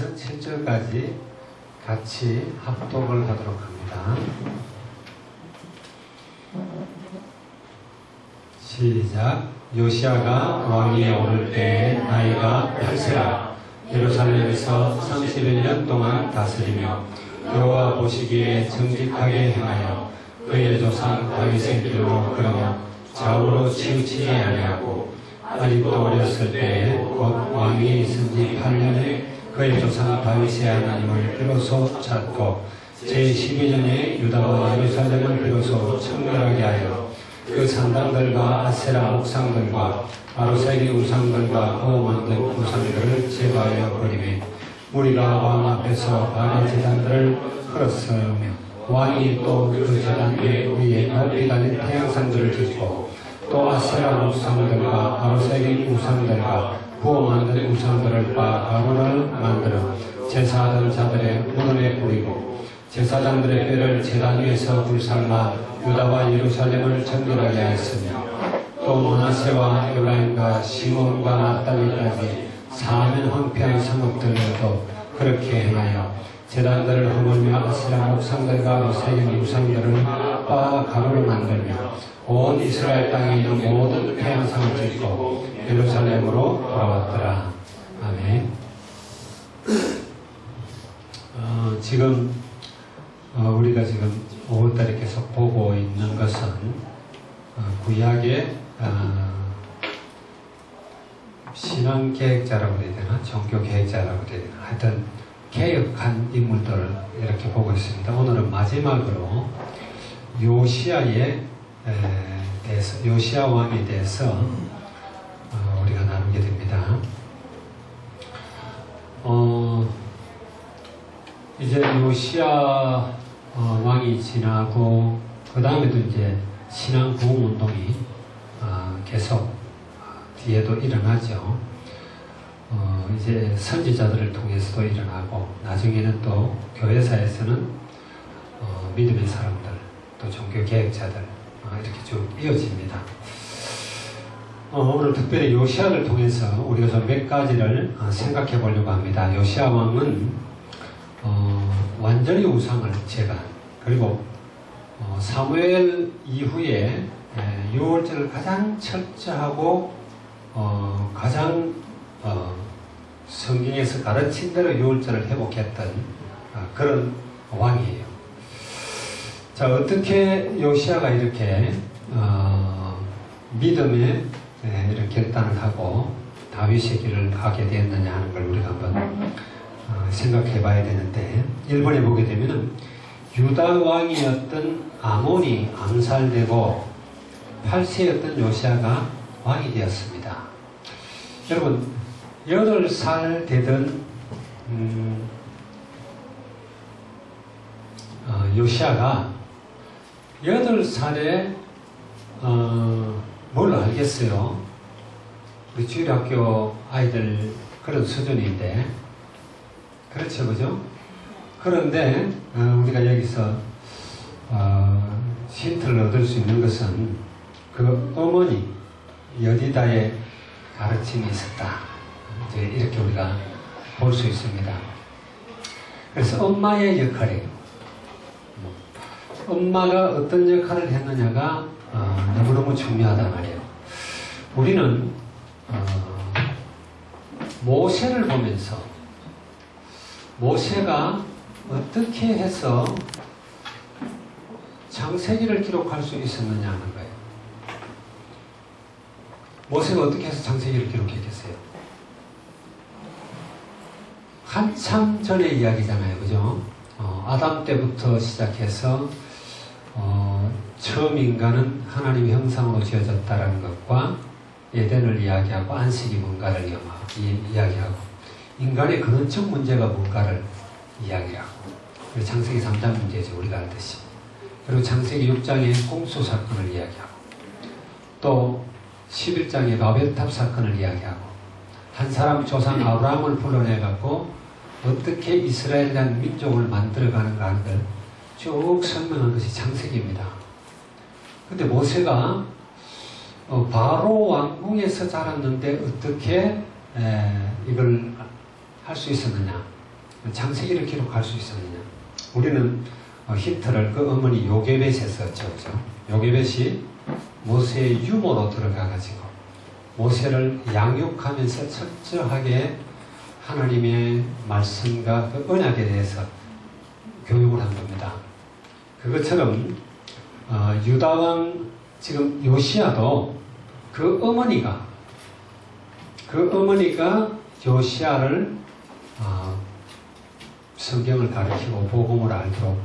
1절에서 7절까지 같이 합독을 하도록 합니다. 시작. 요시야가 왕위에 오를 때에 나이가 8세라. 예루살렘에서 31년 동안 다스리며 여호와 보시기에 정직하게 행하여 그의 조상 다윗의 길로 걸으며 좌우로 치우치지 아니하고 아직도 어렸을 때에 곧 왕위에 있은 지 8년에 그의 조상 다윗의 하나님을 비로소 찾고 제12년에 유다와 예루살렘을 비로소 청결하게 하여 그 산당들과 아세라 목상들과 아로세리 우상들과 고 만든 우상들을 제거하여 버리며 무리가 왕 앞에서 바알 제단들을 헐었으며 왕이 또 그 제단 위에 높이 달린 태양상들을 짓고 또 아세라 우상들과 아로세리 우상들과 구워 만든 우상들을 바 가루를 만들어 제사하던 자들의 무덤에 뿌리고 제사장들의 뼈를 제단 위에서 불살라 유다와 예루살렘을 정결하게 하였으며 또 므낫세와 에브라임과 시몬과 납달리까지 사면 황폐한 성읍들도 그렇게 행하여 제단들을 허물며 아세라 목상들과 아로세리 우상들을 바 가루를 만들며 온 이스라엘 땅에 있는 모든 태양상을 짓고 예루살렘으로 돌아왔더라. 아멘. 지금 우리가 지금 5월달에 계속 보고 있는 것은 구약의 신앙계획자라고 해야 되나? 종교계획자라고 해야 되나? 하여튼 개혁한 인물들을 이렇게 보고 있습니다. 오늘은 마지막으로 요시야에 대해서, 요시야 왕에 대해서 우리가 나누게 됩니다. 이제 요시야 왕이 지나고 그 다음에도 이제 신앙 부흥 운동이 계속 뒤에도 일어나죠. 이제 선지자들을 통해서도 일어나고 나중에는 또 교회사에서는 믿음의 사람들 또 종교개혁자들 이렇게 쭉 이어집니다. 오늘 특별히 요시야를 통해서 우리가 좀 몇 가지를 생각해 보려고 합니다. 요시야 왕은 완전히 우상을 제거한, 그리고 사무엘 이후에 6월절을 가장 철저하고 가장 성경에서 가르친 대로 6월절을 회복했던 그런 왕이에요. 자, 어떻게 요시야가 이렇게 믿음의 이런 결단을 하고 다윗의 길을 가게 되었느냐 하는 걸 우리가 한번 생각해 봐야 되는데, 1번에 보게 되면은 유다 왕이었던 아몬이 암살되고 8세였던 요시야가 왕이 되었습니다. 여러분 8살 되던 요시야가 8살에 뭘 알겠어요? 우리 주일학교 아이들 그런 수준인데, 그렇죠, 그죠? 그런데 우리가 여기서 힌트를 얻을 수 있는 것은 그 어머니 여디다의 가르침이 있었다, 이제 이렇게 우리가 볼 수 있습니다. 그래서 엄마의 역할이에요. 엄마가 어떤 역할을 했느냐가 너무너무 중요하단 말이에요. 우리는 모세를 보면서 모세가 어떻게 해서 창세기를 기록할 수 있었느냐 하는 거예요. 모세가 어떻게 해서 창세기를 기록했겠어요? 한참 전의 이야기잖아요, 그죠? 아담 때부터 시작해서 처음 인간은 하나님의 형상으로 지어졌다라는 것과 에덴을 이야기하고 안식이 뭔가를 이야기하고 인간의 근원적 문제가 뭔가를 이야기하고, 그리고 창세기 3장 문제죠, 우리가 알듯이. 그리고 창세기 6장의 홍수 사건을 이야기하고, 또 11장의 바벨탑 사건을 이야기하고, 한 사람 조상 아브라함을 불러내갖고 어떻게 이스라엘이라는 민족을 만들어가는가 하는 걸 쭉 설명한 것이 창세기입니다. 근데 모세가 바로 왕궁에서 자랐는데 어떻게 이걸 할 수 있었느냐? 창세기를 기록할 수 있었느냐? 우리는 힌트를 그 어머니 요게벳에 썼죠. 그죠? 요게벳이 모세의 유모로 들어가가지고 모세를 양육하면서 철저하게 하나님의 말씀과 그 언약에 대해서 교육을 한 겁니다. 그것처럼 유다왕 지금 요시야도 그 어머니가 요시야를 성경을 가르치고 복음을 알도록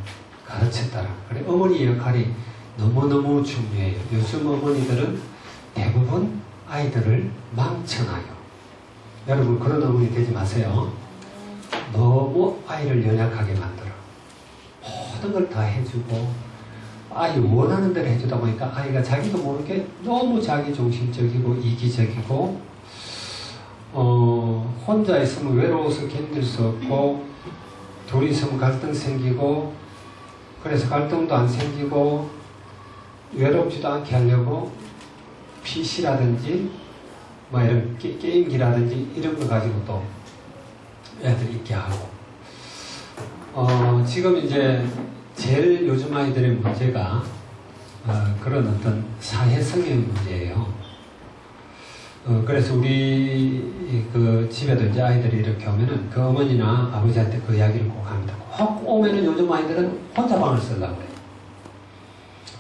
가르쳤다라. 그래 어머니 역할이 너무너무 중요해요. 요즘 어머니들은 대부분 아이들을 망쳐놔요. 여러분 그런 어머니 되지 마세요. 너무 아이를 연약하게 만들어. 모든 걸 다 해주고 아이 원하는 대로 해주다 보니까 아이가 자기도 모르게 너무 자기중심적이고 이기적이고 혼자 있으면 외로워서 견딜 수 없고 둘이 있으면 갈등 생기고 그래서 갈등도 안 생기고 외롭지도 않게 하려고 PC라든지 뭐 이런 게임기라든지 이런 거 가지고 또 애들 있게 하고 지금 이제 제일 요즘 아이들의 문제가 그런 어떤 사회성의 문제예요. 그래서 우리 그 집에도 이제 아이들이 이렇게 오면은 그 어머니나 아버지한테 그 이야기를 꼭 합니다. 혹 오면은 요즘 아이들은 혼자 방을 쓰려고 그래요.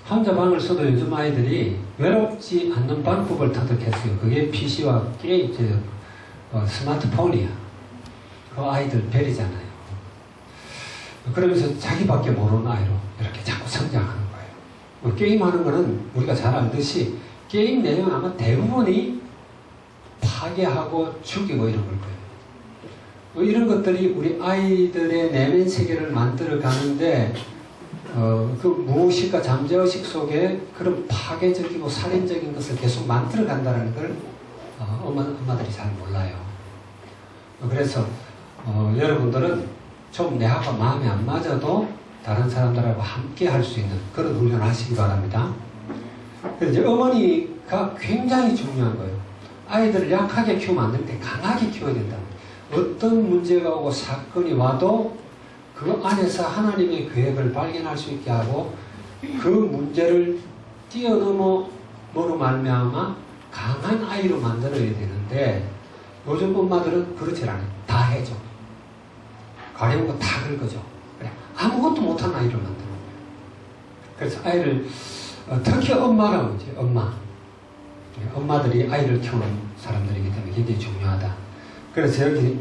혼자 방을 써도 요즘 아이들이 외롭지 않는 방법을 터득했어요. 그게 PC와 게임, 스마트폰이야. 그 아이들 별이잖아요. 그러면서 자기밖에 모르는 아이로 이렇게 자꾸 성장하는 거예요. 게임하는 거는 우리가 잘 알듯이 게임 내용은 아마 대부분이 파괴하고 죽이고 이런 걸 거예요. 이런 것들이 우리 아이들의 내면 세계를 만들어 가는데 그 무의식과 잠재의식 속에 그런 파괴적이고 살인적인 것을 계속 만들어 간다는 걸 엄마들이 잘 몰라요. 그래서 여러분들은 좀 내하고 마음이 안 맞아도 다른 사람들하고 함께 할 수 있는 그런 훈련을 하시기 바랍니다. 그래서 이제 어머니가 굉장히 중요한 거예요. 아이들을 약하게 키우면 안 되는데 강하게 키워야 된다. 어떤 문제가 오고 사건이 와도 그 안에서 하나님의 계획을 발견할 수 있게 하고 그 문제를 뛰어넘어 뭐로 말미암아 강한 아이로 만들어야 되는데 요즘 엄마들은 그렇지 않아요. 다 해줘. 가려운 거 다 긁어줘. 그래. 아무것도 못한 아이를 만드는 거예요. 그래서 아이를 특히 엄마가 문제예요. 엄마들이 아이를 키우는 사람들이기 때문에 굉장히 중요하다. 그래서 여기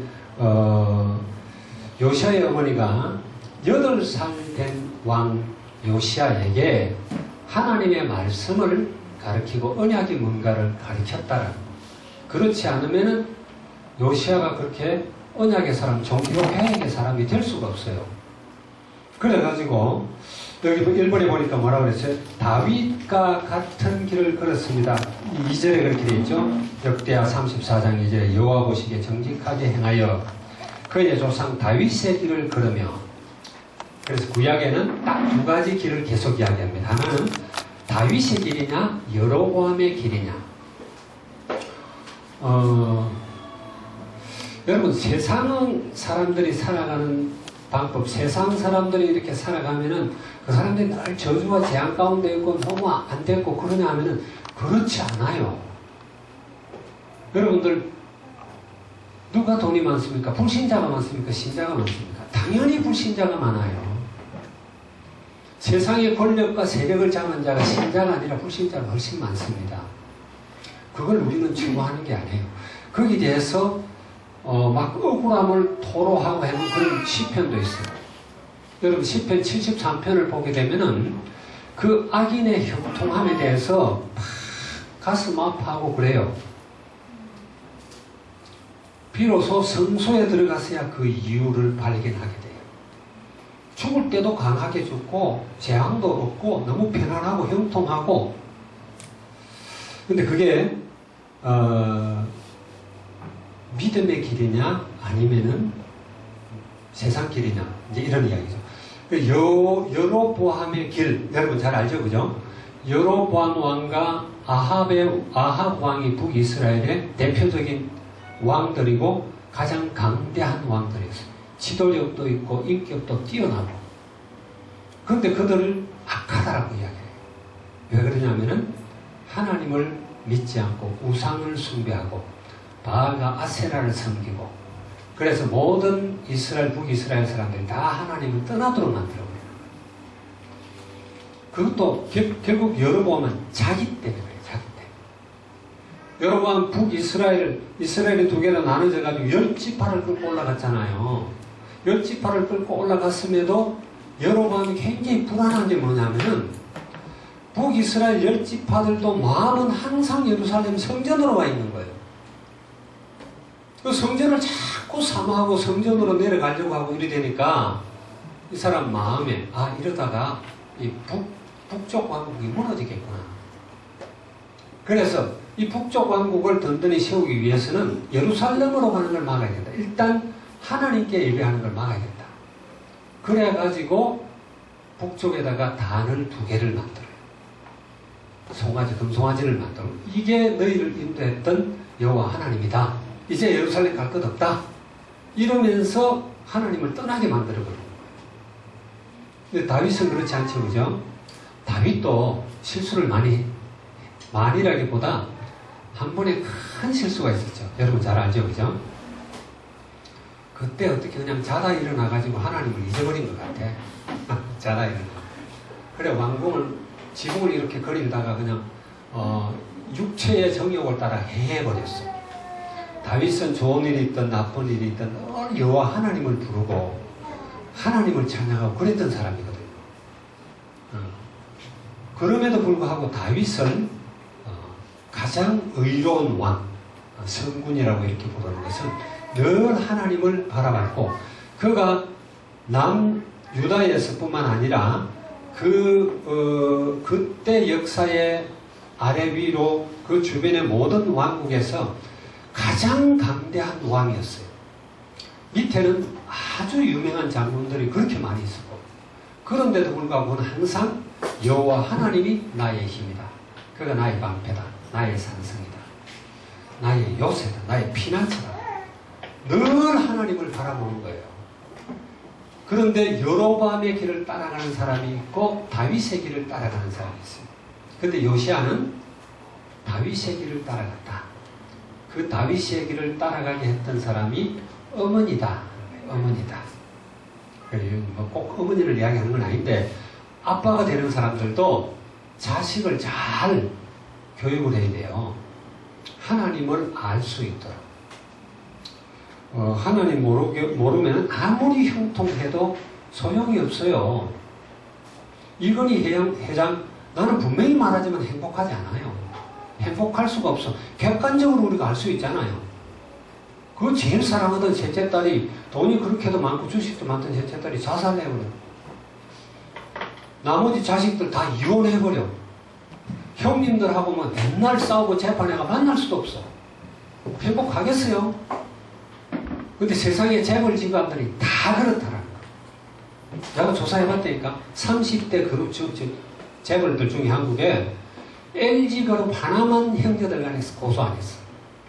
요시야의 어머니가 8살 된 왕 요시야에게 하나님의 말씀을 가르치고 언약이 뭔가를 가르쳤다라. 그렇지 않으면은 요시야가 그렇게 언약의 사람, 종교개혁의 사람이 될 수가 없어요. 그래가지고 여기 1번에 보니까 뭐라고 그랬어요? 다윗과 같은 길을 걸었습니다. 2절에 그렇게 되어 있죠. 역대하 34장 2절에 여호와 보시기에 정직하게 행하여 그의 조상 다윗의 길을 걸으며. 그래서 구약에는 딱 두 가지 길을 계속 이야기합니다. 하나는 다윗의 길이냐 여로보암의 길이냐. 여러분 세상 사람들이 살아가는 방법, 세상 사람들이 이렇게 살아가면은 그 사람들이 늘 저주와 재앙 가운데 있고 너무 안 됐고 그러냐 하면은 그렇지 않아요. 여러분들 누가 돈이 많습니까? 불신자가 많습니까? 신자가 많습니까? 당연히 불신자가 많아요. 세상의 권력과 세력을 장한 자가 신자가 아니라 불신자가 훨씬 많습니다. 그걸 우리는 추구하는 게 아니에요. 거기에 대해서 막 억울함을 토로하고 하는 그런 시편도 있어요. 여러분 시편 73편을 보게 되면은 그 악인의 형통함에 대해서 막 가슴 아파하고 그래요. 비로소 성소에 들어가서야 그 이유를 발견하게 돼요. 죽을 때도 강하게 죽고 재앙도 없고 너무 편안하고 형통하고. 근데 그게 믿음의 길이냐 아니면은 세상 길이냐 이제 이런 이야기죠. 여로보암의 길 여러분 잘 알죠, 그죠? 여로보암 왕과 아합 왕이 북이스라엘의 대표적인 왕들이고 가장 강대한 왕들이었어요. 지도력도 있고 인격도 뛰어나고, 그런데 그들을 악하다라고 이야기해요. 왜 그러냐면은 하나님을 믿지 않고 우상을 숭배하고 바알과 아세라를 섬기고, 그래서 모든 이스라엘, 북이스라엘 사람들이 다 하나님을 떠나도록 만들어버려요. 그것도 결국 여로보암은 자기 때문에 그래요. 자기 때문에. 여로보암 이스라엘이 두 개로 나눠져가지고 10지파를 끌고 올라갔잖아요. 10지파를 끌고 올라갔음에도 여로보암이 굉장히 불안한 게 뭐냐면은 북이스라엘 10지파들도 마음은 항상 예루살렘 성전으로 와 있는 거예요. 그 성전을 자꾸 사모하고 성전으로 내려가려고 하고 이래 되니까 이 사람 마음에 이러다가 이 북쪽 왕국이 무너지겠구나. 그래서 이 북쪽 왕국을 든든히 세우기 위해서는 예루살렘으로 가는 걸 막아야 된다. 일단 하나님께 예배하는 걸 막아야겠다. 그래가지고 북쪽에다가 단을 2개를 만들어요. 송아지, 금송아지를 만들어. 이게 너희를 인도했던 여호와 하나님이다. 이제 예루살렘 갈 것 없다. 이러면서 하나님을 떠나게 만들어버리는 거예요. 근데 다윗은 그렇지 않죠, 그죠? 다윗도 실수를 많이라기보다 한 번에 큰 실수가 있었죠. 여러분 잘 알죠, 그죠? 그때 어떻게 그냥 자다 일어나가지고 하나님을 잊어버린 것 같아. 자다 일어나. 그래, 지붕을 이렇게 거닐다가 그냥, 육체의 정욕을 따라 해버렸어. 다윗은 좋은 일이 있든 나쁜 일이 있든 여호와 하나님을 부르고 하나님을 찬양하고 그랬던 사람이거든요. 그럼에도 불구하고 다윗은 가장 의로운 왕, 성군이라고 이렇게 부르는 것은 늘 하나님을 바라봤고, 그가 남유다에서뿐만 아니라 그때 역사의 아래 위로 그 주변의 모든 왕국에서 가장 강대한 왕이었어요. 밑에는 아주 유명한 장군들이 그렇게 많이 있었고, 그런데도 불구하고 그는 항상 여호와 하나님이 나의 힘이다. 그가 나의 방패다. 나의 산성이다. 나의 요새다. 나의 피난처다. 늘 하나님을 바라보는 거예요. 그런데 여로보암의 길을 따라가는 사람이 있고 다윗의 길을 따라가는 사람이 있어요. 그런데 요시아는 다윗의 길을 따라갔다. 그 다윗의 길을 따라가게 했던 사람이 어머니다. 어머니다. 꼭 어머니를 이야기하는 건 아닌데, 아빠가 되는 사람들도 자식을 잘 교육을 해야 돼요. 하나님을 알 수 있도록. 하나님 모르면 아무리 형통해도 소용이 없어요. 이건희 회장, 나는 분명히 말하지만 행복하지 않아요. 행복할 수가 없어. 객관적으로 우리가 알 수 있잖아요. 그 제일 사랑하던 셋째 딸이 돈이 그렇게도 많고 주식도 많던 셋째 딸이 자살해버려. 나머지 자식들 다 이혼해버려. 형님들하고 뭐 맨날 싸우고 재판에가 만날 수도 없어. 행복하겠어요? 근데 세상에 재벌 집안들이 다 그렇다라는 거야. 내가 조사해봤다니까 30대 그룹 재벌들 중에 한국에 LG그룹 하나만 형제들 간에서 고소 안 했어.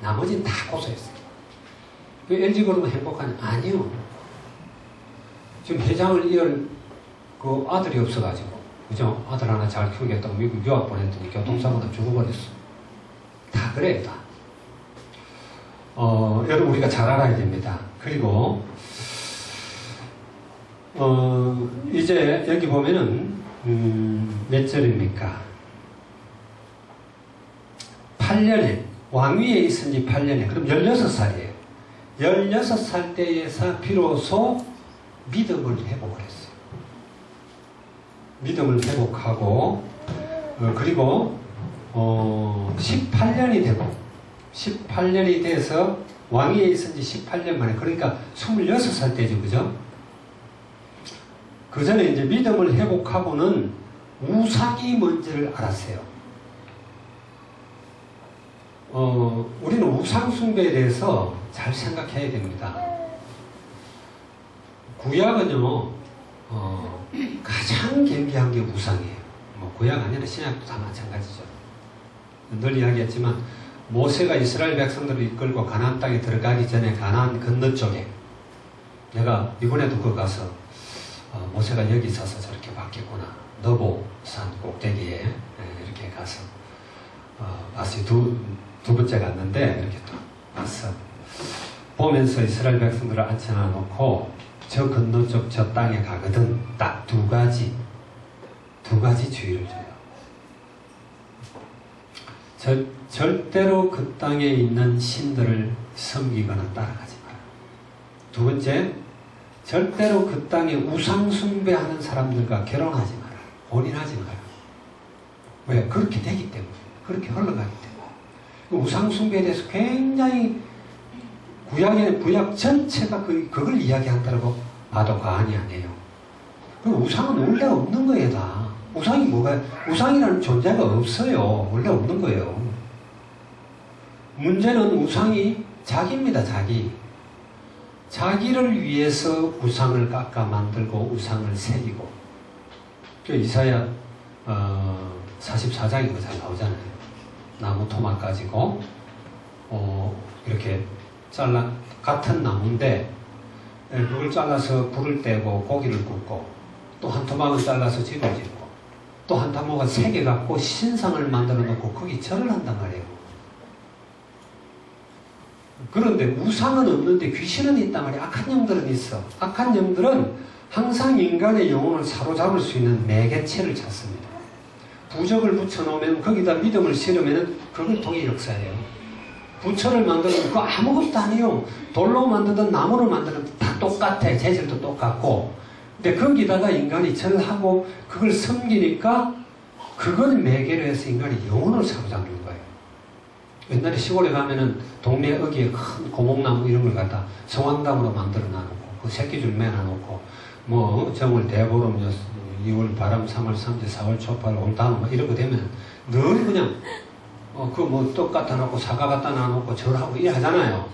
나머지는 다 고소했어. 그 LG그룹은 행복하냐? 아니요. 지금 회장을 이을 그 아들이 없어가지고, 그죠? 아들 하나 잘 키우겠다고 미국 유학 보냈더니 교통사고로 죽어버렸어. 다 그래요, 다. 여러분 우리가 잘 알아야 됩니다. 그리고 이제 여기 보면은 몇 절입니까? 8년에 왕위에 있은 지 8년에 그럼 16살이에요. 16살 때에서 비로소 믿음을 회복을 했어요. 믿음을 회복하고 그리고 18년이 되고 18년이 돼서 왕위에 있은 지 18년 만에, 그러니까 26살 때죠, 그죠? 그 전에 이제 믿음을 회복하고는 우상이 뭔지를 알았어요. 우리는 우상숭배에 대해서 잘 생각해야 됩니다. 구약은요, 가장 겸비한 게 우상이에요. 뭐 구약 아니라 신약도 다 마찬가지죠. 늘 이야기했지만 모세가 이스라엘 백성들을 이끌고 가나안 땅에 들어가기 전에 가나안 건너쪽에 내가 이번에도 거기 가서 모세가 여기 있어서 저렇게 바뀌었구나. 너보산 꼭대기에 이렇게 가서 다시 두 번째 갔는데 이렇게 또 봤어. 보면서 이스라엘 백성들을 앉혀놔 놓고 저 건너쪽 저 땅에 가거든 딱 두 가지 주의를 줘요. 절대로 그 땅에 있는 신들을 섬기거나 따라가지 마라. 두 번째, 절대로 그 땅에 우상 숭배하는 사람들과 결혼하지 마라. 혼인하지 마라. 왜? 그렇게 되기 때문에. 그렇게 흘러가기 때문에. 그 우상 숭배에 대해서 굉장히 구약 전체가 그걸 이야기한다고 봐도 과언이 아니에요. 그 우상은 원래 없는 거예요, 다. 우상이 뭐가, 우상이라는 존재가 없어요. 원래 없는 거예요. 문제는 우상이 자기입니다, 자기. 자기를 위해서 우상을 깎아 만들고 우상을 새기고. 이사야 44장에 그 잘 나오잖아요. 나무 토막 가지고 이렇게 같은 나무인데 그걸 잘라서 불을 떼고 고기를 굽고 또 한 토막은 잘라서 집을 짓고 또 한 토막은 새겨 갖고 신상을 만들어 놓고 거기 절을 한단 말이에요. 그런데 우상은 없는데 귀신은 있단 말이에요. 악한 영들은 있어. 악한 영들은 항상 인간의 영혼을 사로잡을 수 있는 매개체를 찾습니다. 부적을 붙여놓으면 거기다 믿음을 실으면 그걸 통해 역사해요. 부처를 만들면 그거 아무것도 아니에요. 돌로 만들든 나무로 만들든 다 똑같아. 재질도 똑같고. 근데 거기다가 인간이 절하고 그걸 섬기니까 그걸 매개로 해서 인간이 영혼을 사로잡는 거예요. 옛날에 시골에 가면은 동네 어귀에 큰 고목나무 이런 걸 갖다 성황담으로 만들어 놔놓고 그 새끼줄 매놔놓고 뭐 정월 대보름 2월 바람 3월 3제 4월 초팔 올 다음 이런 거 되면 늘 그냥 그 뭐 떡 갖다 놓고 사과 갖다 놔놓고 절하고 이래 하잖아요.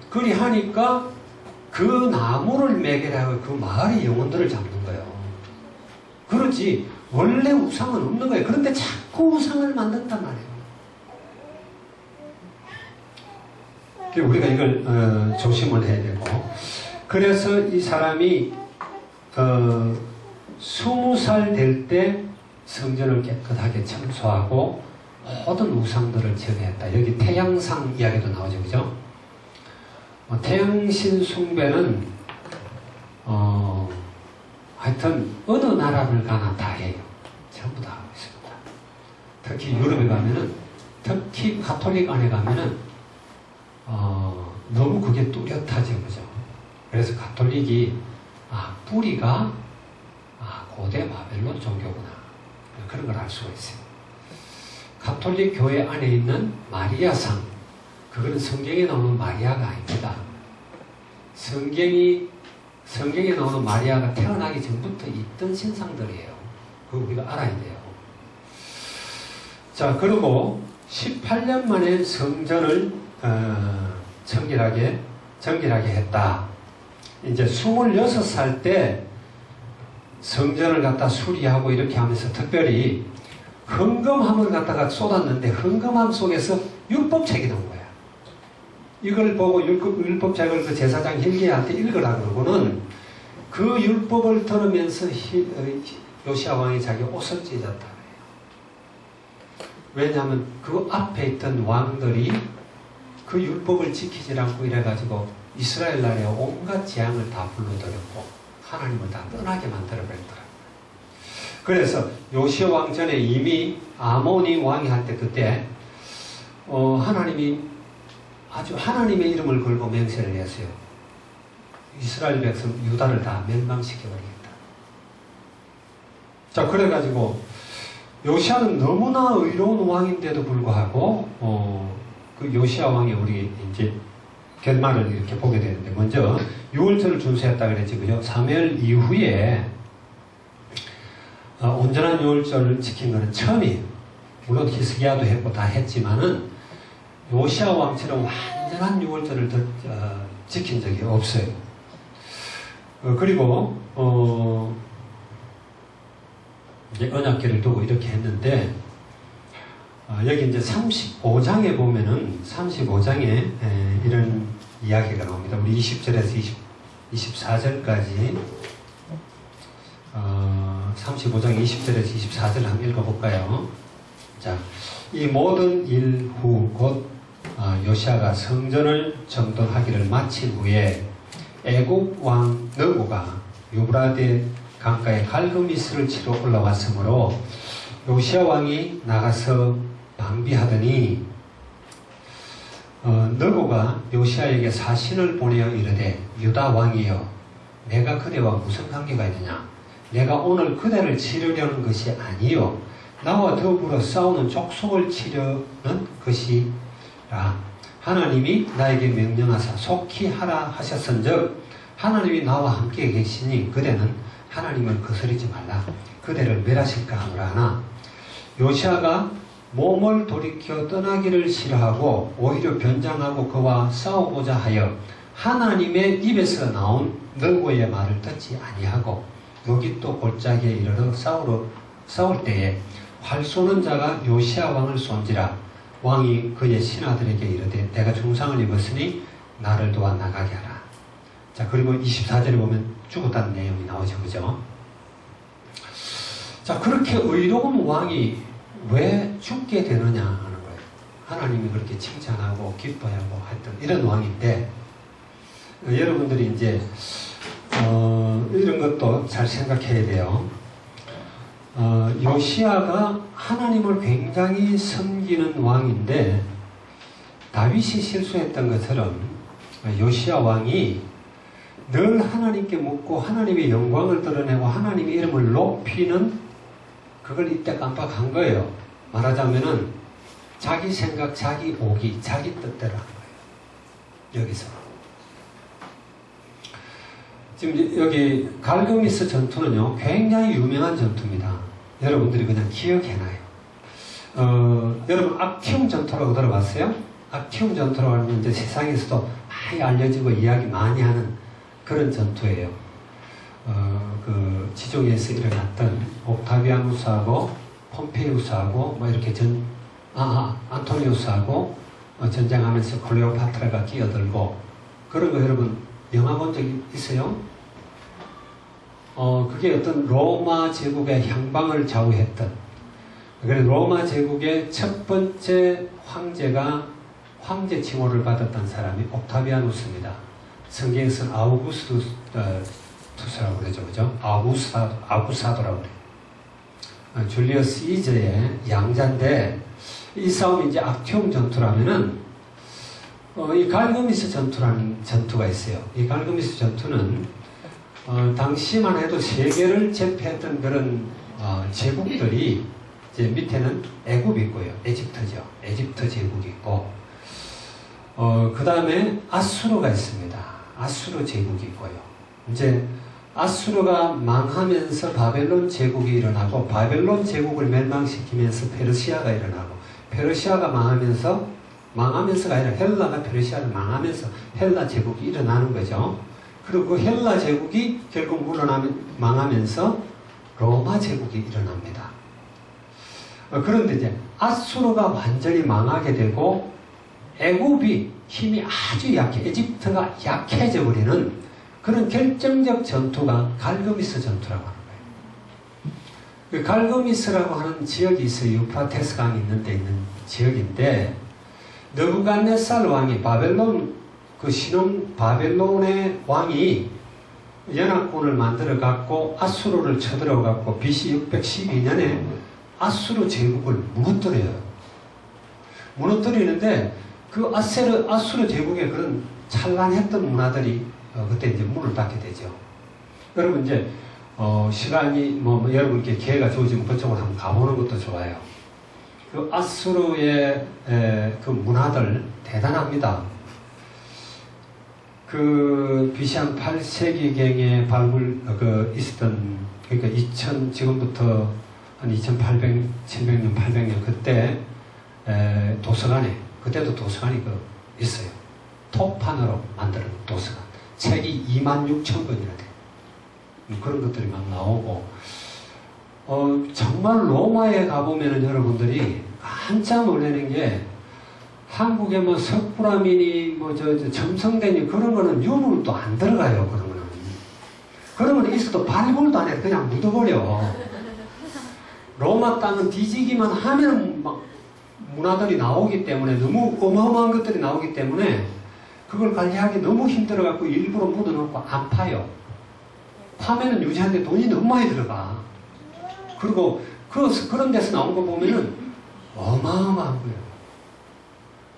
그리 하니까 그 나무를 매개로 하고 그 마을의 영혼들을 잡는 거예요. 그렇지 원래 우상은 없는 거예요. 그런데 자꾸 우상을 만든단 말이에요. 우리가 이걸 조심을 해야 되고 그래서 이 사람이 20살 될 때 성전을 깨끗하게 청소하고 모든 우상들을 제거했다. 여기 태양상 이야기도 나오죠. 그죠? 태양신 숭배는 하여튼 어느 나라를 가나 다 해요. 전부 다 하고 있습니다. 특히 유럽에 가면은 특히 가톨릭 안에 가면은 너무 그게 뚜렷하죠. 그죠? 그래서 가톨릭이 뿌리가 고대 바벨론 종교구나. 그런 걸 알 수가 있어요. 가톨릭 교회 안에 있는 마리아상, 그거는 성경에 나오는 마리아가 아닙니다. 성경에 나오는 마리아가 태어나기 전부터 있던 신상들이에요. 그거 우리가 알아야 돼요. 자, 그리고 18년 만에 성전을 정결하게 했다. 이제 26살 때 성전을 갖다 수리하고 이렇게 하면서 특별히 헌금함을 갖다가 쏟았는데 헌금함 속에서 율법책이 나온 거야. 이걸 보고 율법책을 그 제사장 힐기야한테 읽으라 그러고는 그 율법을 들으면서 요시야 왕이 자기 옷을 찢었다. 왜냐하면 그 앞에 있던 왕들이 그 율법을 지키지 않고 이래가지고 이스라엘 나라에 온갖 재앙을 다 불러들였고 하나님을 다 떠나게 만들어버렸더라. 그래서 요시야 왕 전에 이미 아모니 왕이 할 때 그때 하나님이 아주 하나님의 이름을 걸고 맹세를 했어요. 이스라엘 백성 유다를 다 멸망시켜버리겠다. 자, 그래가지고 요시야는 너무나 의로운 왕인데도 불구하고 그 요시야 왕이 우리 이제 결말을 이렇게 보게 되는데 먼저 유월절을 준수했다 그랬지 그죠? 사무엘 이후에 온전한 유월절을 지킨 것은 처음이에요. 물론 히스기야도 했고 다 했지만은 요시야 왕처럼 완전한 유월절을 지킨 적이 없어요. 그리고 이제 언약궤를 두고 이렇게 했는데 여기 이제 35장에 보면은 35장에 이런 이야기가 나옵니다. 우리 20절에서 24절까지 35장 20절에서 24절을 한번 읽어볼까요? 자, 이 모든 일 후 곧 요시아가 성전을 정돈하기를 마친 후에 애굽 왕 느고가 유브라데 강가에 갈그미스를 치러 올라왔으므로 요시아 왕이 나가서 방비하더니 느고가 요시아에게 사신을 보내어 이르되 유다 왕이여 내가 그대와 무슨 관계가 있느냐 내가 오늘 그대를 치르려는 것이 아니요 나와 더불어 싸우는 족속을 치려는 것이라 하나님이 나에게 명령하사 속히 하라 하셨은즉 하나님이 나와 함께 계시니 그대는 하나님을 거스르지 말라 그대를 멸하실까 하노라 하나 요시아가 몸을 돌이켜 떠나기를 싫어하고 오히려 변장하고 그와 싸우고자 하여 하나님의 입에서 나온 느고의 말을 듣지 아니하고 여깃도 골짜기에 이르러 싸울 때에 활 쏘는 자가 요시아 왕을 쏜지라 왕이 그의 신하들에게 이르되 내가 중상을 입었으니 나를 도와 나가게 하라. 자, 그리고 24절에 보면 죽었다는 내용이 나오죠. 그죠? 자, 그렇게 의로운 왕이 왜 죽게 되느냐 하는 거예요. 하나님이 그렇게 칭찬하고 기뻐하고 했던 이런 왕인데 여러분들이 이제 이런 것도 잘 생각해야 돼요. 요시아가 하나님을 굉장히 섬기는 왕인데 다윗이 실수했던 것처럼 요시아 왕이 늘 하나님께 묻고 하나님의 영광을 드러내고 하나님의 이름을 높이는 그걸 이때 깜빡한 거예요. 말하자면은 자기 생각, 자기 오기, 자기 뜻대로 한 거예요. 여기서. 지금 여기 갈그미스 전투는요, 굉장히 유명한 전투입니다. 여러분들이 그냥 기억해놔요. 여러분 악티움 전투라고 들어봤어요? 악티움 전투라고 하면 이제 세상에서도 많이 알려지고 이야기 많이 하는 그런 전투예요. 그 지중해에서 일어났던 옥타비아누스하고 폼페이우스하고 뭐 이렇게 안토니우스하고 전쟁하면서 클레오파트라가 끼어들고 그런 거 여러분 영화 본 적 있어요? 그게 어떤 로마 제국의 향방을 좌우했던 그래서 로마 제국의 첫 번째 황제가 황제 칭호를 받았던 사람이 옥타비아누스입니다. 성경에서는 아우구스투스라고 그러죠. 그죠? 아우구사도라고 그래요. 줄리어스 이저의 양자인데 이 싸움이 이제 악티움 전투라면은 이 갈그미스 전투라는 전투가 있어요. 이 갈그미스 전투는 당시만 해도 세계를 제패했던 그런 제국들이 이제 밑에는 애굽이 있고요. 에집트죠. 에집트 제국이 있고 그 다음에 아수르가 있습니다. 아수르 제국이 있고요. 이제 아수르가 망하면서 바벨론 제국이 일어나고 바벨론 제국을 멸망시키면서 페르시아가 일어나고 페르시아가 망하면서가 아니라 헬라가 페르시아를 망하면서 헬라 제국이 일어나는 거죠. 그리고 그 헬라 제국이 결국 망하면서 로마 제국이 일어납니다. 그런데 이제 아수르가 완전히 망하게 되고 애굽이 힘이 아주 에집트가 약해져 버리는 그런 결정적 전투가 갈그미스 전투라고 하는 거예요. 그 갈그미스라고 하는 지역이 있어요. 유프라테스 강이 있는 데 있는 지역인데 느부갓네살 왕이 바벨론의 왕이 연합군을 만들어 갖고 아수르를 쳐들어 갖고 BC 612년에 아수르 제국을 무너뜨려요. 무너뜨리는데 그 아수르 제국의 그런 찬란했던 문화들이 그때 이제 문을 닫게 되죠. 여러분 이제 시간이 여러분께 기회가 주어지면 그쪽으로 한번 가보는 것도 좋아요. 그 아수르의 그 문화들 대단합니다. 그 BC 한 8세기경에 있었던 그러니까 지금부터 한 2800, 700년, 800년 그때 도서관에 그때도 도서관이 있어요. 토판으로 만든 도서관. 책이 26,000권이나 돼요. 그런 것들이 막 나오고 정말 로마에 가보면은 여러분들이 깜짝 놀라는 게 한국에 뭐 석굴암이니 첨성대니 그런 거는 유물도 안 들어가요. 그런 거는 그러면 있어도 발굴도 안 해. 그냥 묻어버려. 로마 땅은 뒤지기만 하면 막 문화들이 나오기 때문에 너무 어마어마한 것들이 나오기 때문에 그걸 관리하기 너무 힘들어갖고 일부러 묻어놓고 안 파요. 파면은 유지하는데 돈이 너무 많이 들어가. 그리고 그런 데서 나온 거 보면은 어마어마한 거예요.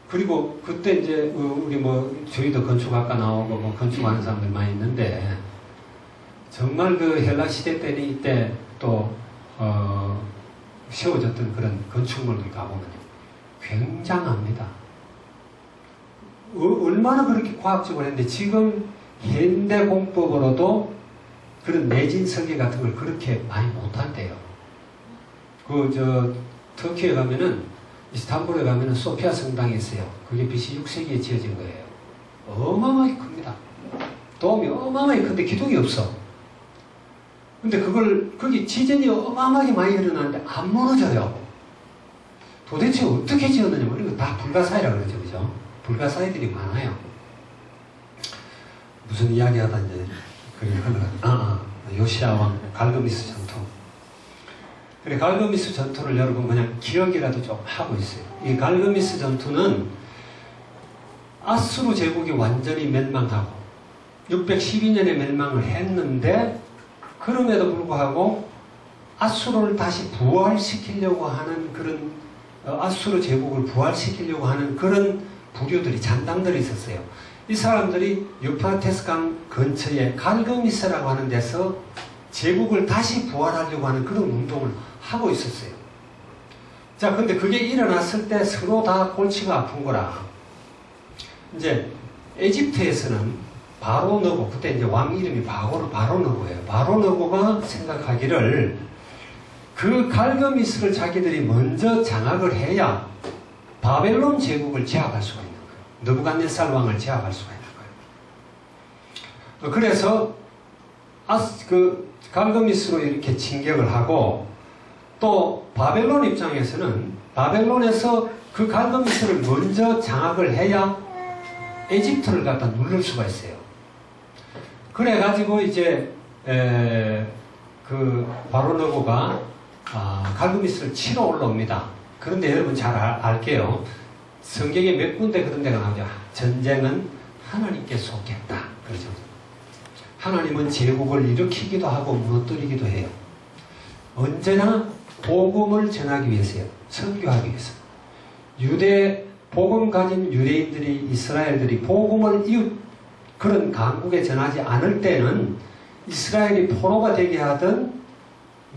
그리고 그때 이제 우리 저희도 건축학과 나오고 건축하는 사람들 많이 있는데 정말 그 헬라 시대 때는 이때 또 세워졌던 그런 건축물들 가보면 굉장합니다. 얼마나 그렇게 과학적으로 했는데 지금 현대 공법으로도 그런 내진 설계 같은 걸 그렇게 많이 못한대요. 터키에 가면은 이스탄불에 가면은 소피아 성당이 있어요. 그게 BC 6세기에 지어진 거예요. 어마어마하게 큽니다. 도움이 어마어마하게 큰데 기둥이 없어. 근데 거기 지진이 어마어마하게 많이 일어나는데 안 무너져요. 도대체 어떻게 지었느냐, 이거 다 불가사의라 그러죠, 그죠? 불가사의들이 많아요. 무슨 이야기 하다 이제, 요시야 왕 갈그미스 전투. 그래, 갈그미스 전투를 여러분 그냥 기억이라도 좀 하고 있어요. 이 갈그미스 전투는 아수르 제국이 완전히 멸망하고 612년에 멸망을 했는데 그럼에도 불구하고 아수르를 다시 부활시키려고 하는 그런 아수르 제국을 부활시키려고 하는 그런 부류들이 잔당들이 있었어요. 이 사람들이 유프라테스 강 근처에 갈그미스라고 하는 데서 제국을 다시 부활하려고 하는 그런 운동을 하고 있었어요. 자, 근데 그게 일어났을 때 서로 다 골치가 아픈 거라. 이제 에집트에서는 바로너고, 그때 이제 왕 이름이 바로너고예요. 바로너고가 생각하기를 그 갈그미스를 자기들이 먼저 장악을 해야 바벨론 제국을 제압할 수가 있는 거예요. 느부갓네살 왕을 제압할 수가 있는 거예요. 그래서 갈그미스로 이렇게 진격을 하고, 또 바벨론 입장에서는 바벨론에서 그 갈그미스를 먼저 장악을 해야 에집트를 갖다 누를 수가 있어요. 그래가지고 이제 그 바로너고가 갈그미스를 치러 올라옵니다. 그런데 여러분 잘 알게요. 성경에 몇 군데 그런 데가 나오죠. 전쟁은 하나님께 속했다. 그러죠. 하나님은 제국을 일으키기도 하고 무너뜨리기도 해요. 언제나 복음을 전하기 위해서요. 선교하기 위해서. 복음 가진 유대인들이, 이스라엘들이 복음을 그런 강국에 전하지 않을 때는 이스라엘이 포로가 되게 하든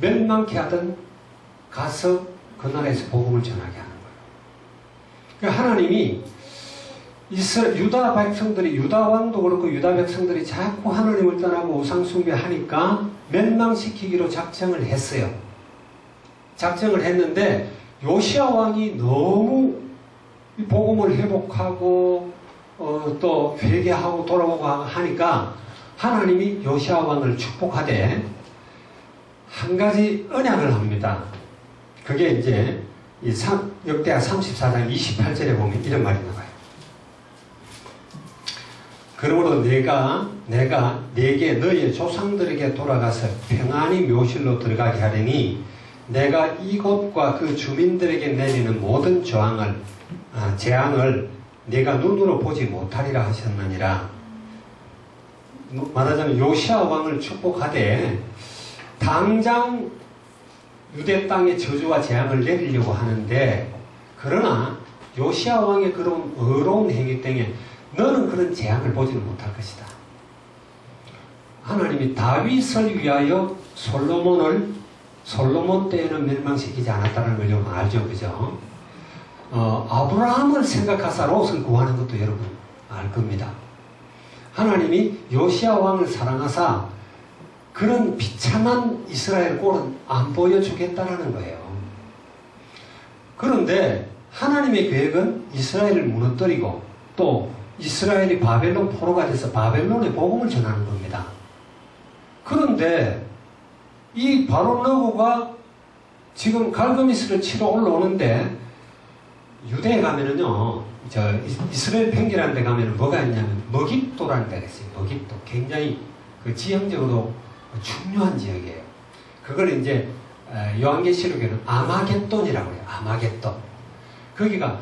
멸망케 하든 가서 그 나라에서 복음을 전하게 하는 거예요. 그러니까 하나님이 유다 백성들이, 유다 왕도 그렇고 유다 백성들이 자꾸 하나님을 떠나고 우상숭배하니까 멸망시키기로 작정을 했어요. 작정을 했는데 요시야 왕이 너무 복음을 회복하고 또 회개하고 돌아오고 하니까 하나님이 요시야 왕을 축복하되 한 가지 언약을 합니다. 그게 이제 역대하 34장 28절에 보면 이런 말이 나와요. 그러므로 내가 네게 너희의 조상들에게 돌아가서 평안히 묘실로 들어가게 하려니 내가 이곳과 그 주민들에게 내리는 모든 재앙을 내가 눈으로 보지 못하리라 하셨느니라. 말하자면 요시야 왕을 축복하되 당장 유대 땅에 저주와 재앙을 내리려고 하는데, 그러나 요시야 왕의 그런 어려운 행위 때문에 너는 그런 재앙을 보지는 못할 것이다. 하나님이 다윗을 위하여 솔로몬 때에는 멸망시키지 않았다는 걸 여러분 알죠? 그죠? 아브라함을 생각하사 롯을 구하는 것도 여러분 알 겁니다. 하나님이 요시야 왕을 사랑하사 그런 비참한 이스라엘 꼴은 안 보여주겠다라는 거예요. 그런데 하나님의 계획은 이스라엘을 무너뜨리고 또 이스라엘이 바벨론 포로가 돼서 바벨론의 복음을 전하는 겁니다. 그런데 이 바로너고가 지금 갈그미스를 치러 올라오는데, 유대에 가면은요, 이스라엘 평지라는 데 가면은 뭐가 있냐면 머깃도라는 데가 있어요. 머깃도. 굉장히 그 지형적으로 중요한 지역이에요. 그걸 이제 요한계시록에는 아마겟돈이라고 해요. 아마겟돈. 거기가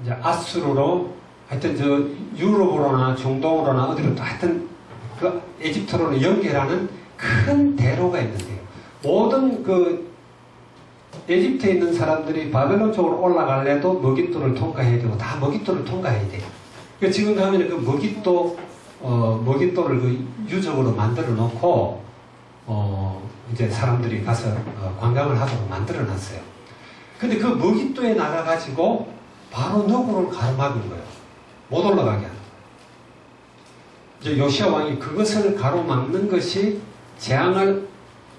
이제 아수르로 하여튼 저 유럽으로나 중동으로나 어디로 또 하여튼 그 에집트로는 연결하는 큰 대로가 있는데요. 모든 그 에집트에 있는 사람들이 바벨론 쪽으로 올라갈래도 머깃돌을 통과해야 되고 다 머깃돌을 통과해야 돼요. 그러니까 지금 가면 그 머깃돌을 그 유적으로 만들어 놓고 이제 사람들이 가서 관광을 하도록 만들어 놨어요. 근데 그 머깃돌에 나가가지고 바로 너구를 가로막은 거예요. 못 올라가게 하는. 이제 요시야 왕이 그것을 가로막는 것이 재앙을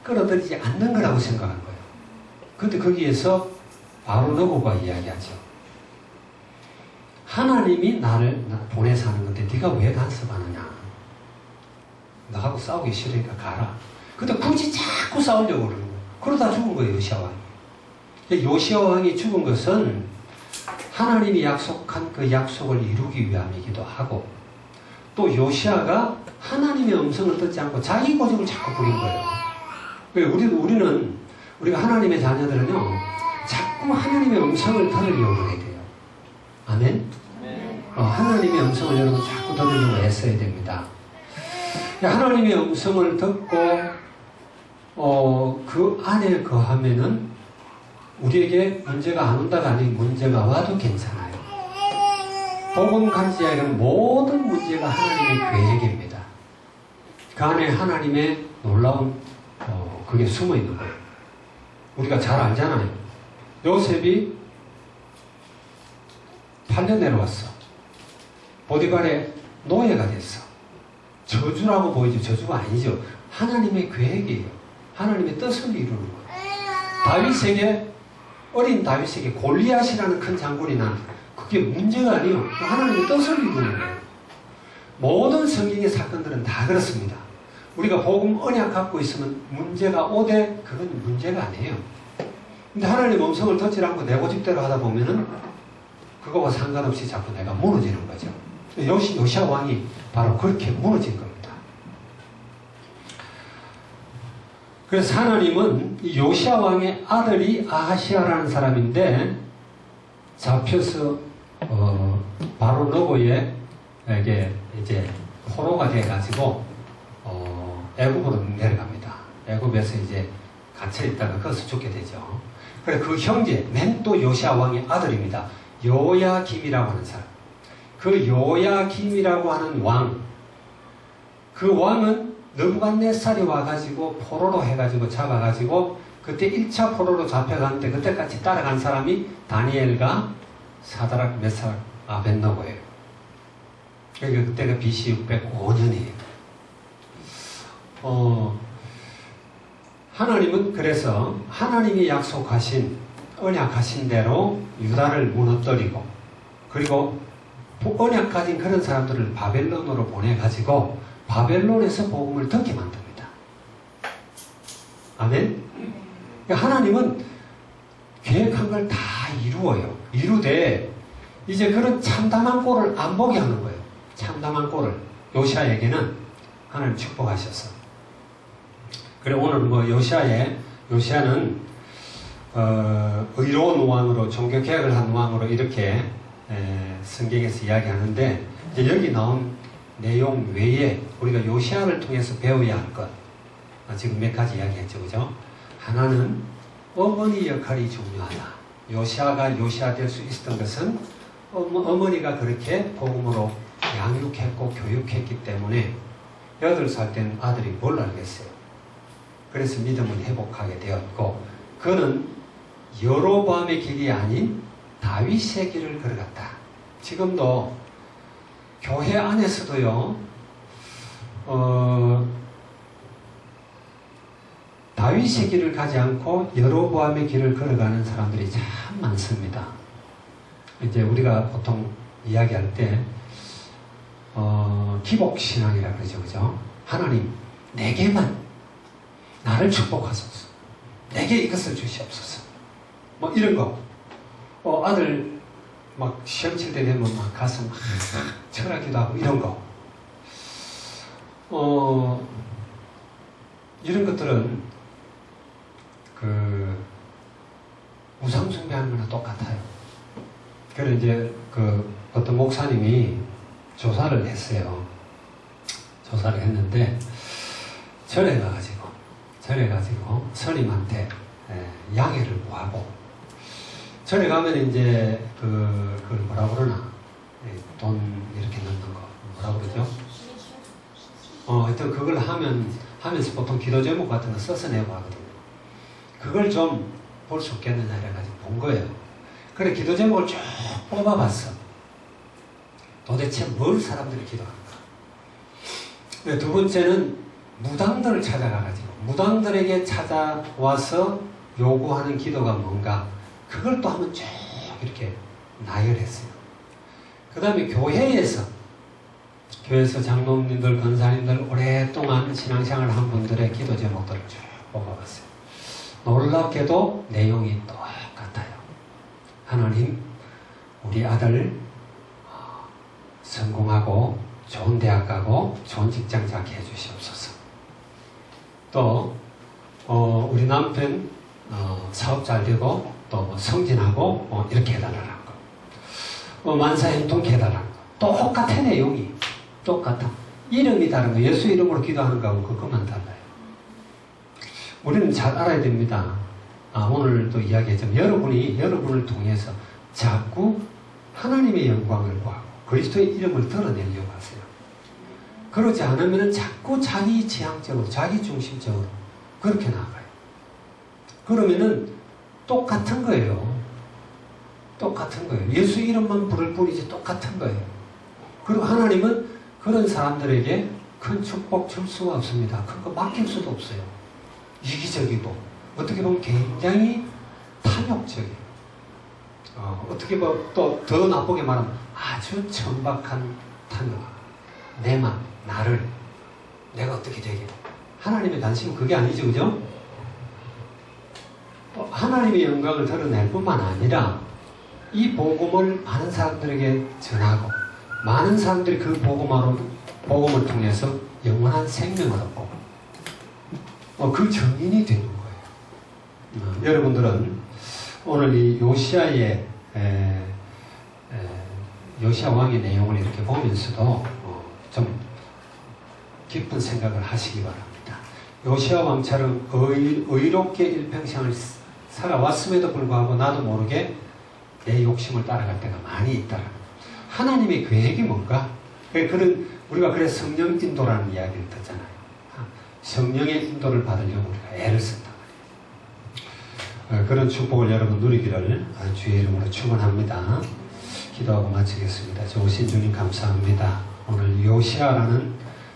끌어들이지 않는 거라고 생각한 거예요. 근데 거기에서 바로 너구가 이야기하죠. 하나님이 나를 보내서 하는 건데 네가 왜 간섭하느냐. 나하고 싸우기 싫으니까 가라. 근데 굳이 자꾸 싸우려고 그러는 거예요. 그러다 죽은 거예요. 요시야 왕이. 요시야 왕이 죽은 것은 하나님이 약속한 그 약속을 이루기 위함이기도 하고 또 요시야가 하나님의 음성을 듣지 않고 자기 고집을 자꾸 부린 거예요. 우리가 하나님의 자녀들은요 자꾸 하나님의 음성을 들으려고 해야 돼요. 아멘? 하나님의 음성을 여러분 자꾸 들으려고 애써야 됩니다. 하나님의 음성을 듣고 그 안에 거하면은 우리에게 문제가 안 온다가 아닌 문제가 와도 괜찮아요. 복음 감지하는 모든 문제가 하나님의 계획입니다. 그 안에 하나님의 놀라운 그게 숨어 있는 거예요. 우리가 잘 알잖아요. 요셉이 8년 내려왔어. 보디발의 노예가 됐어. 저주라고 보이죠. 저주가 아니죠. 하나님의 계획이에요. 하나님의 뜻을 이루는 거예요. 어린 다윗에게 골리앗이라는 큰 장군이 난 그게 문제가 아니에요. 하나님의 뜻을 이루는 거예요. 모든 성경의 사건들은 다 그렇습니다. 우리가 복음 언약 갖고 있으면 문제가 오되 그건 문제가 아니에요. 근데 하나님 음성을 듣지 않고 내 고집대로 하다 보면은 그거와 상관없이 자꾸 내가 무너지는 거죠. 요시야 왕이 바로 그렇게 무너진 겁니다. 그래서 하나님은 요시야 왕의 아들이 아하시아라는 사람인데 잡혀서 바로 너고에게 이제 포로가 돼가지고 애굽으로 내려갑니다. 애굽에서 이제 갇혀 있다가 거기서 죽게 되죠. 그래 그 형제 맨 또 요시야 왕의 아들입니다. 요야김이라고 하는 사람. 그 요야김이라고 하는 왕. 그 왕은 느부갓네살이 와가지고 포로로 해가지고 잡아가지고 그때 1차 포로로 잡혀갔는데 그때까지 따라간 사람이 다니엘과 사드락 메삭 아벳느고예요. 그러니까 그때가 BC 605년이에요. 하나님은 그래서 하나님이 약속하신 언약하신 대로 유다를 무너뜨리고 그리고 언약 가진 그런 사람들을 바벨론으로 보내가지고 바벨론에서 복음을 듣게 만듭니다. 아멘? 그러니까 하나님은 계획한 걸 다 이루어요. 이루되 이제 그런 참담한 꼴을 안 보게 하는 거예요. 참담한 꼴을 요시야에게는 하나님 축복하셨어. 그래 오늘 뭐 요시야는 의로운 왕으로 종교개혁을 한 왕으로 이렇게 성경에서 이야기하는데 이제 여기 나온 내용 외에 우리가 요시야를 통해서 배워야 할 것 지금 몇 가지 이야기했죠. 그죠? 하나는 어머니 역할이 중요하다. 요시야가 요시야 될 수 있었던 것은 어머니가 그렇게 복음으로 양육했고 교육했기 때문에 8살 된 아들이 뭘 알겠어요. 그래서 믿음을 회복하게 되었고 그는 여로보암의 길이 아닌 다윗의 길을 걸어갔다. 지금도 교회 안에서도요 다윗의 길을 가지 않고 여로보암의 길을 걸어가는 사람들이 참 많습니다. 이제 우리가 보통 이야기할 때 기복신앙이라고 그러죠. 그죠? 하나님 내게만 나를 축복하소서. 내게 이것을 주시옵소서. 뭐 이런 거. 아들 막 시험 칠 때 되면 막 가서 막 철학기도 하고 이런 거. 이런 것들은 그 우상 숭배하는 거랑 똑같아요. 그래서 이제 그 어떤 목사님이 조사를 했어요. 조사를 했는데 절에 가가지고 스님한테 양해를 구하고, 절에 가면 이제 그걸 뭐라 그러나, 돈 이렇게 넣는 거 뭐라 그러죠? 하여튼 그걸 하면서 보통 기도 제목 같은 거 써서 내고 하거든요. 그걸 좀 볼 수 있겠느냐 이래가지고 본 거예요. 그래 기도 제목을 쭉 뽑아봤어. 도대체 뭘 사람들이 기도하는가. 두 번째는 무당들을 찾아가가지고 무당들에게 찾아와서 요구하는 기도가 뭔가, 그걸 또 한번 쭉 이렇게 나열했어요. 그 다음에 교회에서 장로님들, 권사님들 오랫동안 신앙생활을 한 분들의 기도 제목들을 쭉 뽑아봤어요. 놀랍게도 내용이 똑같아요. 하나님, 우리 아들 성공하고 좋은 대학 가고 좋은 직장 잡게 해주시옵소서. 또 우리 남편 사업 잘 되고 또 성진하고 이렇게 해달라는 거. 만사형통케 해달라는 거. 똑같아. 내용이 똑같아. 이름이 다른 거. 예수 이름으로 기도하는 거하고 그것만 달라요. 우리는 잘 알아야 됩니다. 오늘도 이야기했지만 여러분을 통해서 자꾸 하나님의 영광을 구하고 그리스도의 이름을 드러내려고 하세요. 그러지 않으면 자꾸 자기 지향적으로, 자기 중심적으로 그렇게 나아가요. 그러면은 똑같은 거예요. 똑같은 거예요. 예수 이름만 부를 뿐이지 똑같은 거예요. 그리고 하나님은 그런 사람들에게 큰 축복 줄 수가 없습니다. 큰 거 맡길 수도 없어요. 이기적이고 어떻게 보면 굉장히 탐욕적이에요. 어떻게 보면 또 더 나쁘게 말하면 아주 천박한 탐욕. 내맘, 나를, 내가 어떻게 되게. 하나님의 관심은 그게 아니죠, 그죠? 하나님의 영광을 드러낼 뿐만 아니라 이 복음을 많은 사람들에게 전하고 많은 사람들이 그 복음을 통해서 영원한 생명을 얻고 그 증인이 되는 거예요. 여러분들은 오늘 이 요시아의 요시아 왕의 내용을 이렇게 보면서도 좀 깊은 생각을 하시기 바랍니다. 요시아 왕처럼 의롭게 일평생을 살아왔음에도 불구하고 나도 모르게 내 욕심을 따라갈 때가 많이 있다라는, 하나님의 계획이 뭔가? 우리가 그래서 성령 인도라는 이야기를 듣잖아요. 성령의 인도를 받으려고 우리가 애를 쓴단 말이에요. 그런 축복을 여러분 누리기를 주의 이름으로 축원합니다. 기도하고 마치겠습니다. 좋으신 주님 감사합니다. 오늘 요시아라는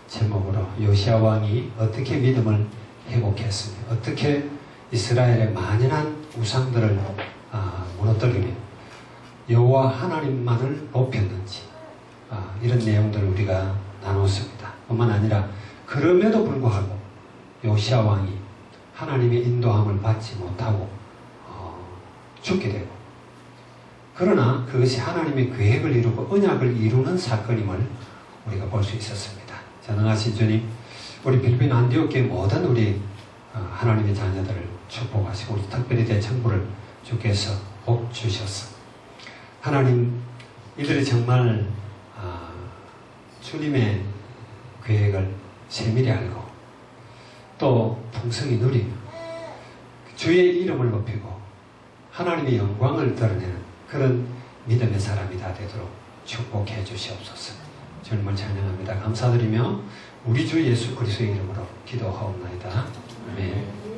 제목으로 요시아 왕이 어떻게 믿음을 회복했으며 어떻게 이스라엘의 만연한 우상들을 무너뜨리며 여호와 하나님만을 높였는지 이런 내용들을 우리가 나눴습니다. 뿐만 아니라 그럼에도 불구하고 요시아 왕이 하나님의 인도함을 받지 못하고 죽게 되고, 그러나 그것이 하나님의 계획을 이루고 언약을 이루는 사건임을 우리가 볼 수 있었습니다. 전능하신 주님, 우리 필리핀 안디옥교회 모든 우리 하나님의 자녀들을 축복하시고 우리 특별히 대청부를 주께서 복 주셔서 하나님, 이들이 정말 주님의 계획을 세밀히 알고 또 풍성히 누리며 주의 이름을 높이고 하나님의 영광을 드러내는 그런 믿음의 사람이 다 되도록 축복해 주시옵소서. 주님을 찬양합니다. 감사드리며 우리 주 예수 그리스도의 이름으로 기도하옵나이다. 아멘.